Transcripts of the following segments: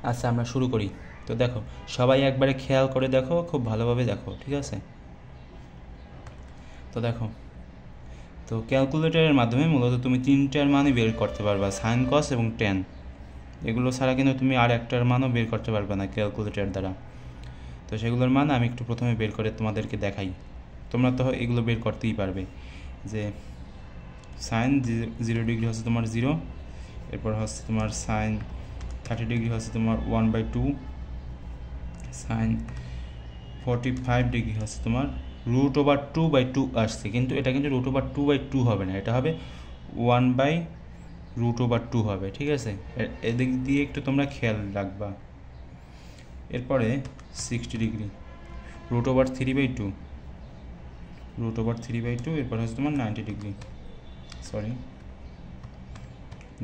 আচ্ছা আমরা শুরু করি। তো দেখো সবাই একবারে খেয়াল করে দেখো, খুব ভালোভাবে দেখো, ঠিক আছে? তো দেখো, তো ক্যালকুলেটরের মাধ্যমে মূলত তুমি তিনটার মানই বের করতে পারবা, সাইন, কস এবং ট্যান। এগুলো ছাড়া কিন্তু তুমি আর একটার মানও বের করতে পারবে না ক্যালকুলেটর দ্বারা। তো সেগুলোর মান আমি একটু প্রথমে বের করে তোমাদেরকে দেখাই। তোমরা তো এগুলো বের করতেই পারবে, যে সাইন 0 ডিগ্রি হচ্ছে তোমার 0, এরপর হচ্ছে তোমার সাইন 30 ডিগ্রি হচ্ছে তোমার 1/2, সাইন 45 ডিগ্রি হচ্ছে তোমার √2/2 আসছে, কিন্তু এটা কিন্তু √2/2 হবে না, এটা হবে 1/√2 হবে, ঠিক আছে? এদিক দিয়ে একটু তোমরা খেয়াল রাখবা। এরপরে 60 ডিগ্রি √3/2, √3/2, এরপর হচ্ছে তোমার 90 ডিগ্রি, সরি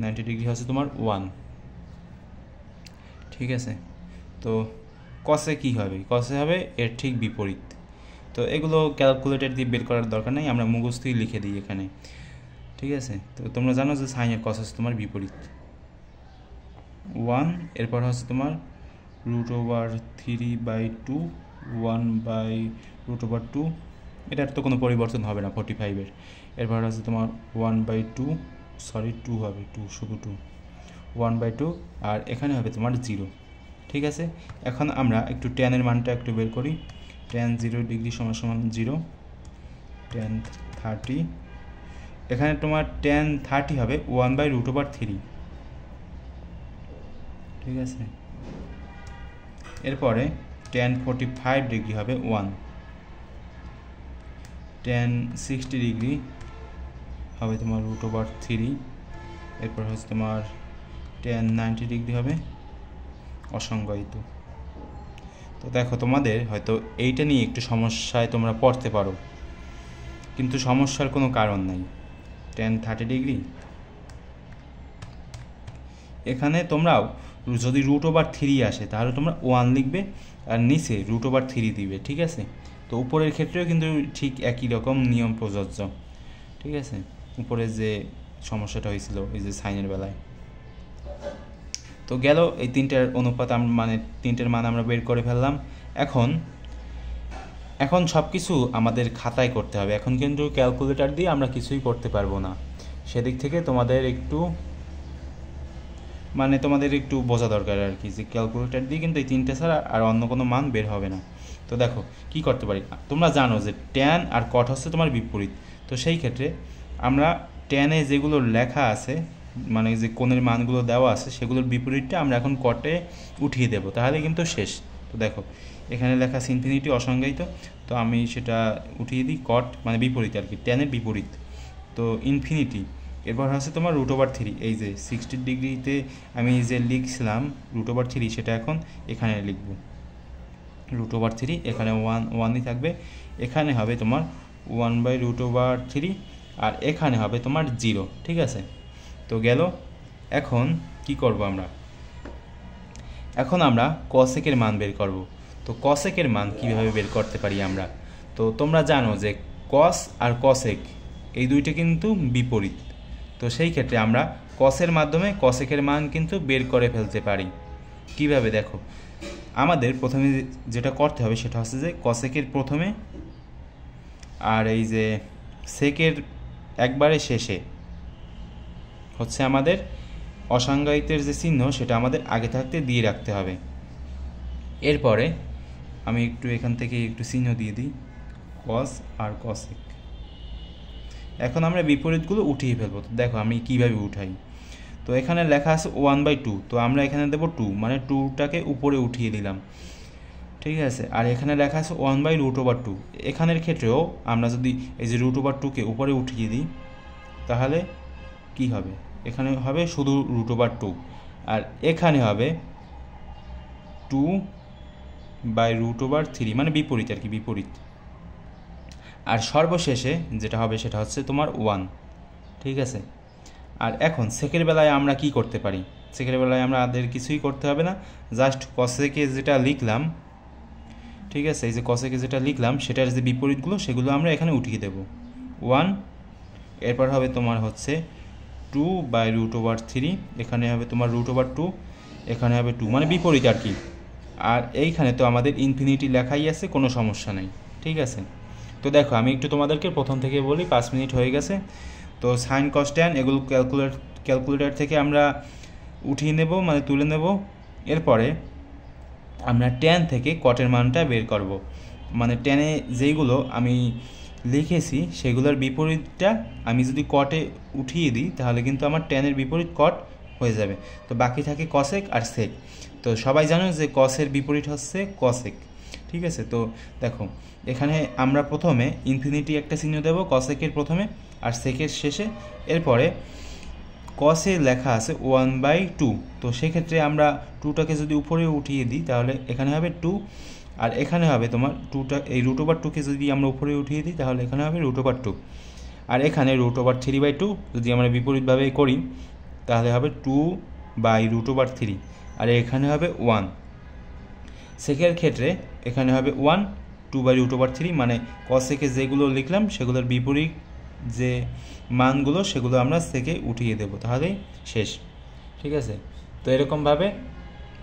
90 ডিগ্রি হচ্ছে তোমার 1, ঠিক আছে? তো কসে কি হবে? কসে হবে এর ঠিক বিপরীত। তো এগুলো ক্যালকুলেটর দিয়ে বের করার দরকার নেই, আমরা মুখস্থই লিখে দিই এখানে, ঠিক আছে? তো তোমরা জানো যে সাইনের কস হচ্ছে তোমার বিপরীত 1, এরপর হচ্ছে তোমার √3/2, 1/√2, এটার তো কোনো পরিবর্তন হবে না 45-এর। এরপর হচ্ছে তোমার 1/2, সরি 2 হবে, 2 শুধু 2, 1/2, আর এখানে হবে তোমার 0, ঠিক আছে? এখন আমরা একটু ট্যানের মানটা একটু বের করি। ট্যান 0 ডিগ্রি = 0, ট্যান 30, এখানে তোমার ট্যান 30 হবে 1/√3, ঠিক আছে? এরপরে ট্যান 45 ডিগ্রি হবে 1, ট্যান 60 ডিগ্রি হবে তোমার √3, এরপর হচ্ছে তোমার ট্যান 90 ডিগ্রি হবে অসংজ্ঞায়িত। তো দেখো তোমাদের হয়তো এইটা নিয়ে একটু সমস্যায় তোমরা পড়তে পারো, কিন্তু সমস্যার কোনো কারণ নাই। ট্যান 30 ডিগ্রি, এখানে তোমরাও যদি √3 আসে তাহলে তোমরা 1 লিখবে আর নিচে √3 দিবে, ঠিক আছে? তো উপরের ক্ষেত্রেও কিন্তু ঠিক একই রকম নিয়ম প্রযোজ্য, ঠিক আছে? উপরে যে সমস্যাটা হয়েছিল এই যে সাইনের বেলায়। তো গেল এই তিনটার অনুপাত, মানে তিনটার মান আমরা বের করে ফেললাম। এখন সব কিছু আমাদের খাতায় করতে হবে, এখন কিন্তু ক্যালকুলেটর দিয়ে আমরা কিছুই করতে পারবো না। সেদিক থেকে তোমাদের একটু বোঝা দরকার আর কি, যে ক্যালকুলেটর দিয়ে কিন্তু এই তিনটে ছাড়া আর অন্য কোনো মান বের হবে না। তো দেখো কি করতে পারি, তোমরা জানো যে ট্যান আর কট হচ্ছে তোমার বিপরীত। তো সেই ক্ষেত্রে আমরা ট্যানে যেগুলো লেখা আছে, মানে যে কোণের মানগুলো দেওয়া আছে, সেগুলোর বিপরীতটা আমরা এখন কটে উঠিয়ে দেব, তাহলে কিন্তু শেষ। তো দেখো এখানে লেখা আছে ইনফিনিটি অসংজ্ঞায়িত, তো আমি সেটা উঠিয়ে দিই, কট মানে বিপরীত আর কি, ট্যানের বিপরীত, তো ইনফিনিটি। এরপর হচ্ছে তোমার √3, এই যে 60 ডিগ্রিতে আমি যে লিখছিলাম √3, সেটা এখন এখানে লিখব √3, এখানে 1ই থাকবে, এখানে হবে তোমার 1/√3, আর এখানে হবে তোমার 0, ঠিক আছে? তো গেল। এখন কি করব আমরা? এখন আমরা কসেকের মান বের করব। তো কসেকের মান কিভাবে বের করতে পারি আমরা? তো তোমরা জানো যে কস আর কসেক এই দুইটা কিন্তু বিপরীত। তো সেই ক্ষেত্রে আমরা কসের মাধ্যমে কসেকের মান কিন্তু বের করে ফেলতে পারি। কিভাবে দেখো, আমাদের প্রথমে যেটা করতে হবে সেটা হচ্ছে যে কসেকের প্রথমে আর এই যে সেকের একবারে শেষে হচ্ছে আমাদের অসংজ্ঞায়িতের যে চিহ্ন, সেটা আমাদের আগে থাকতে দিয়ে রাখতে হবে। এরপরে আমি একটু এখান থেকে একটু চিহ্ন দিয়ে দিই, কস আর কসেক। এখন আমরা বিপরীতগুলো উঠিয়ে ফেলবো। তো দেখো আমি কিভাবে উঠাই। তো এখানে লেখা আছে 1/2, তো আমরা এখানে দেবো 2, মানে 2টাকে উপরে উঠিয়ে দিলাম, ঠিক আছে? আর এখানে লেখা আছে 1/√2, এখানের ক্ষেত্রেও আমরা যদি এই যে √2কে উপরে উঠিয়ে দিই তাহলে কি হবে? এখানে হবে শুধু √2, আর এখানে হবে 2/√3, মানে বিপরীত আর কি, বিপরীত। আর সর্বশেষে যেটা হবে সেটা হচ্ছে তোমার 1, ঠিক আছে? আর এখন সেকের বেলায় আমরা কি করতে পারি? সেকের বেলায় আমরা আমাদের কিছুই করতে হবে না, জাস্ট কসেকে যেটা লিখলাম, ঠিক আছে, এই যে কসেকে যেটা লিখলাম সেটার যে বিপরীতগুলো সেগুলো আমরা এখানে উঠিয়ে দেব 1, এরপর হবে তোমার হচ্ছে 2/√3, এখানে হবে তোমার √2, এখানে হবে 2, মানে বিপরীত আর কি। আর এইখানে তো আমাদের ইনফিনিটি লেখাই আছে, কোনো সমস্যা নেই, ঠিক আছে। তো দেখো আমি একটু তোমাদেরকে প্রথম থেকে বলি, 5 মিনিট হয়ে গেছে। তো সাইন কস ট্যান এগুলো ক্যালকুলেটর থেকে আমরা উঠিয়ে নেব, মানে তুলে নেব। এরপরে আমরা ট্যান থেকে কটের মানটা বের করব, মানে ট্যানে যেইগুলো আমি লিখেছি সেগুলোর বিপরীতটা আমি যদি কটে উঠিয়ে দিই তাহলে কিন্তু আমার ট্যানের বিপরীত কট হয়ে যাবে। তো বাকি থাকে কসেক আর সেক। তো সবাই জানো যে কসের বিপরীত হচ্ছে কসেক, ঠিক আছে। তো দেখো এখানে আমরা প্রথমে ইনফিনিটি একটা চিহ্ন দেবো কসেকের প্রথমে আর সেকের শেষে। এরপরে কসে লেখা আছে 1/2, তো সেক্ষেত্রে আমরা 2টাকে যদি উপরে উঠিয়ে দিই তাহলে এখানে হবে 2, আর এখানে হবে তোমার 2টা, এই √2কে যদি আমরা উপরে উঠিয়ে দিই তাহলে এখানে হবে √2, আর এখানে √3/2 যদি আমরা বিপরীতভাবে করি তাহলে হবে 2/√3, আর এখানে হবে 1। সেকের ক্ষেত্রে এখানে হবে 1 2/√3, মানে কসেকে যেগুলো লিখলাম সেগুলোর বিপরীত যে মানগুলো সেগুলো আমরা সেকে উঠিয়ে দেবো, তাহলেই শেষ, ঠিক আছে। তো এরকমভাবে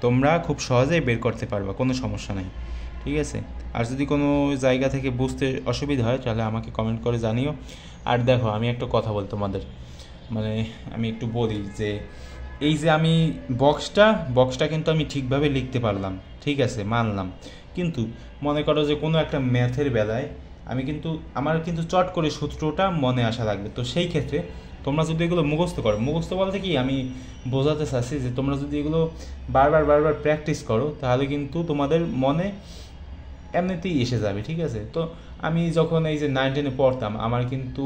তোমরা খুব সহজেই বের করতে পারবা, কোনো সমস্যা নাই, ঠিক আছে। আর যদি কোনো জায়গা থেকে বুঝতে অসুবিধা হয় তাহলে আমাকে কমেন্ট করে জানিও। আর দেখো আমি একটা কথা বলি তোমাদের, মানে আমি একটু বলি যে এই যে আমি বক্সটা কিন্তু আমি ঠিকভাবে লিখতে পারলাম, ঠিক আছে, মানলাম। কিন্তু মনে করো যে কোনো একটা ম্যাথের বেলায় আমার কিন্তু চট করে সূত্রটা মনে আসা লাগবে। তো সেই ক্ষেত্রে তোমরা যদি এগুলো মুখস্থ বলতে কি আমি বোঝাতে চাচ্ছি যে তোমরা যদি এগুলো বারবার প্র্যাকটিস করো তাহলে কিন্তু তোমাদের মনে এমনিতেই এসে যাবে, ঠিক আছে। তো আমি যখন এই যে 9-10-এ পড়তাম আমার কিন্তু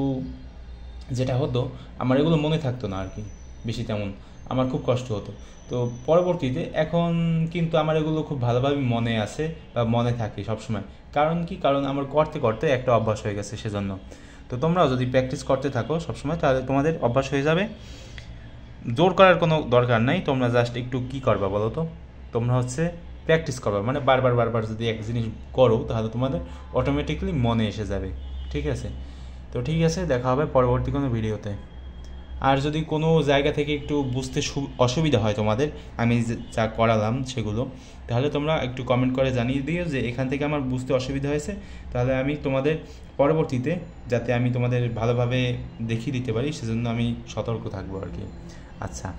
যেটা হতো, আমার এগুলো মনে থাকতো না আর কি বেশি তেমন, আমার খুব কষ্ট হতো। তো পরবর্তীতে এখন কিন্তু আমার এগুলো খুব ভালোভাবে মনে আছে বা মনে থাকে সবসময়। কারণ আমার করতে করতে একটা অভ্যাস হয়ে গেছে সেজন্য। তো তোমরাও যদি প্র্যাকটিস করতে থাকো সবসময় তাহলে তোমাদের অভ্যাস হয়ে যাবে। জোর করার কোনো দরকার নাই, তোমরা জাস্ট একটু কী করবা বলো তো, তোমরা হচ্ছে প্র্যাকটিস করবা, মানে বারবার যদি এক জিনিস করো তাহলে তোমাদের অটোমেটিকলি মনে এসে যাবে, ঠিক আছে। তো ঠিক আছে, দেখা হবে পরবর্তী কোনো ভিডিওতে। আর যদি কোনো জায়গা থেকে একটু বুঝতে অসুবিধা হয় তোমাদের আমি যা করালাম সেগুলো, তাহলে তোমরা একটু কমেন্ট করে জানিয়ে দিও যে এখান থেকে আমার বুঝতে অসুবিধা হয়েছে, তাহলে আমি তোমাদের পরবর্তীতে যাতে আমি তোমাদের ভালোভাবে দেখিয়ে দিতে পারি সেজন্য আমি সতর্ক থাকবো আর কি। আচ্ছা।